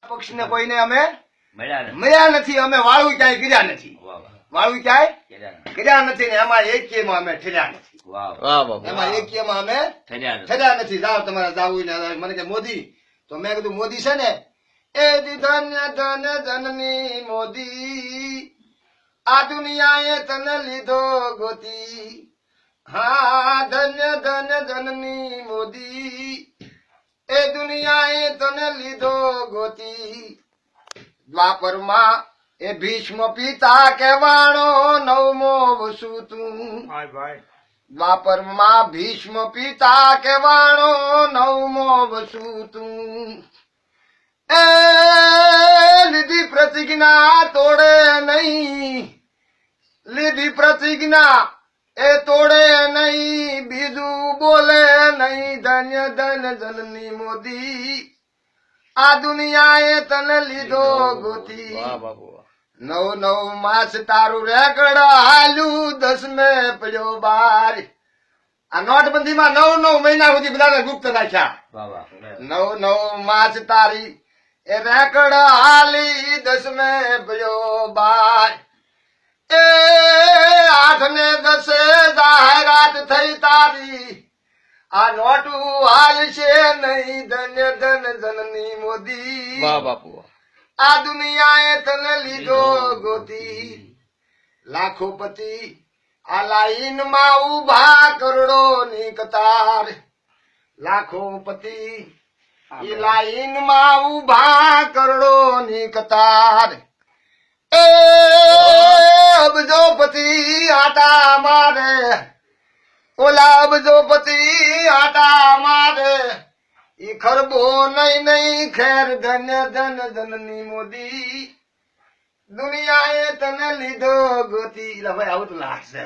પક્ષને કોઈને અમે મળ્યા નથી, અમે વાળું ક્યાંય કર્યા નથી, વાળું ક્યાંય કર્યા નથી ને એમાં એક્યમાં અમે ઠર્યા નથી, એમાં એક્યમાં અમે ઠર્યા નથી. જાઓ તમારે જાવું ને. મને કે મોદી, તો મેં કીધું મોદી છે ને એ ધન્ય ધન જનની મોદી, આ દુનિયાએ તને લીધો ગોતી. હા ધન્ય ધન જનની મોદી, એ દુનિયાએ તને લીધો ગોતી. દ્વાપરમાં એ ભીષ્મ પિતા કહેવાણો નવમો વસુ તું. દ્વાપરમાં ભીષ્મ પિતા કહેવાણો નવમો વસુ તું. એ લીધી પ્રતિજ્ઞા તોડે નહીં, લીધી પ્રતિજ્ઞા એ તોડે નહીં, બીજું બોલે નહીં. ધન્ય ધન જનની મોદી, આ દુનિયાએ તને લીધો ગોતી. નવ નવ માસ તારું રેકડ હાલ્યું, 10મે પડ્યો બાર. આ નોટબંધીમાં 9 મહિના સુધી બધાને ગુપ્ત રાખ્યા. 9 માસ તારી એ રેકડ હાલી, 10મે પડ્યો બાર. એ 8 ને 10 જાહેરાત થઈ તારી, આ નોટું હાલશે નહીં. ધન્ય ધન જનની મોદી, આ દુનિયાએ તને લીધો ગોતી. લાખોપતિ આ લાઈનમાં ઉભા, કરોડો ની કતાર. લાખોપતિ એ લાઈનમાં ઉભા, કરોડો ની કતાર. એ અબજોપતિ આટા મારે, ઓલા અબજોપતિ આટા મારે. ઈ ખરબો નહીં નહીં ખેર. ધન્ય ધન જનની મોદી, દુનિયાએ તને લીધો ગોતી. ભાઈ આવું તો લાગશે.